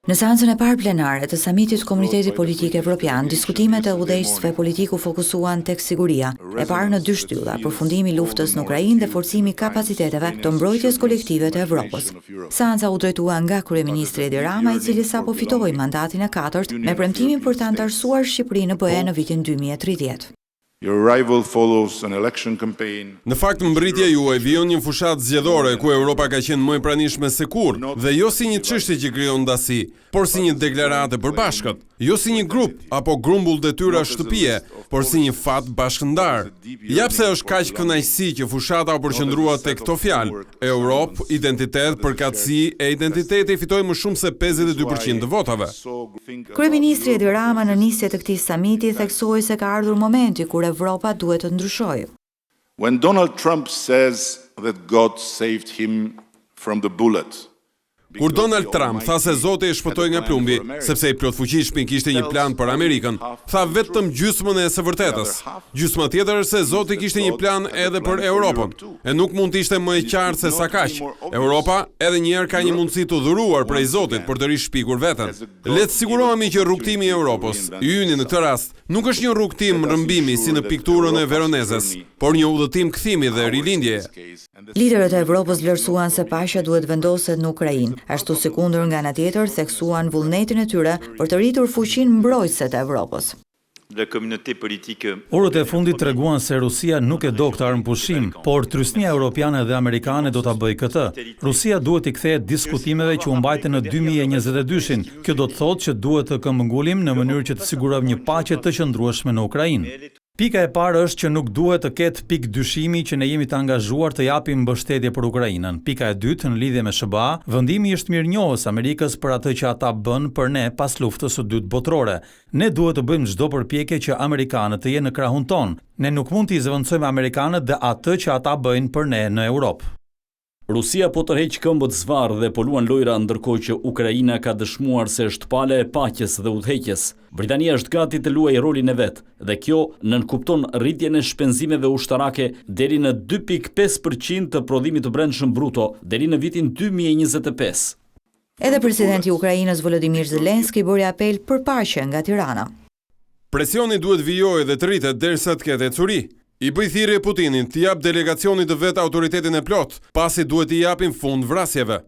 Në seancën e parë plenare të samitit Komuniteti Politik Evropian, diskutimet e udhëheqësve politik u fokusuan tek siguria, e parë në dy shtylla, përfundimi i luftës në Ukrainë dhe forcimi i kapaciteteve të mbrojtjes kolektive të Evropës. Seanca u drejtua nga kryeministri Edi Rama, i cili sapo fitoi mandatin e katërt me premtimin për të anëtarësuar Shqipërinë në BE në vitin 2030. Your arrival follows an election campaign. Në fakt, mbërritja juaj vijon një fushat zgjedhore ku Europa ka qenë më e pranishme se kur, dhe jo si një çështje që krijon ndasi, por si një deklarate përbashkët, jo si një grup apo grumbull detyra shtëpie, por si një fat bashkëndar. Ja pse është kaq kënaqësi që fushata u përqendrua tek këto fjalë: Europë, identitet, përkatësi e identiteti fitoi më shumë se 52% të votave. Kryeministri Edi Rama në nisje të këtij samiti theksoi se ka ardhur momenti kur Evropa duhet të ndryshojë. When Donald Trump says that God saved him from the bullet. Kur Donald Trump tha se Zoti e shpëtoi nga plumbi, sepse i plotfuqishmi kishte një plan për Amerikën, tha vetëm gjysmën e së vërtetës. Gjysma tjetër është se Zoti kishte një plan edhe për Europën, e nuk mund të ishte më e qartë se sa kaq. Europa edhe një herë ka një mundësi të dhuruar prej Zotit për të rishpikur veten. Le të sigurohemi që rrugtimi i Europës, i yni në këtë rast, nuk është një rrugtim rrëmbimi si në pikturën e Veronezës, por një udhëtim kthimi dhe rilindjeje. Liderët e Evropës vlerësuan se paqja duhet vendoset në Ukrainë, ashtu si kundër nga ana tjetër theksuan vullnetin e tyre për të rritur fuqinë mbrojtëse të Evropës. Orët e fundit treguan se Rusia nuk e do këtë armëpushim, por trysnia europiane dhe amerikane do ta bëjë këtë. Rusia duhet i kthehet diskutimeve që u mbajtën në 2022-shin. Kjo do të thotë që duhet të këmbëngulim në mënyrë që të sigurojmë një paqe të qëndrueshme në Ukrainë. Pika e parë është që nuk duhet të ketë pikë dyshimi që ne jemi të angazhuar të japim mbështetje për Ukrainën. Pika e dytë, në lidhje me SBA, vendimi është mirënjohës Amerikës për atë që ata bën për ne pas luftës së dytë botërore. Ne duhet të bëjmë çdo përpjekje që amerikanët të jenë në krahun ton. Ne nuk mund t'i zëvendësojmë amerikanët dhe atë që ata bëjnë për ne në Europë. Rusia po tërheq këmbët zvarr dhe poluan lojra, ndërkohë që Ukraina ka dëshmuar se është pale e paqes dhe udhëheqjes. Britania është gati të luajë rolin e vet, dhe kjo nënkupton rritjen e shpenzimeve ushtarake deri në 2.5% të prodhimit të brendshëm bruto deri në vitin 2025. Edhe presidenti i Ukrainës Volodymyr Zelensky bëri apel për paqe nga Tirana. Presioni duhet vijojë dhe të rritet derisa të ketë ecuri. I bëj thirrje Putinin të jap delegacionit të vet autoritetin e plot, pasi duhet i japin fund vrasjeve.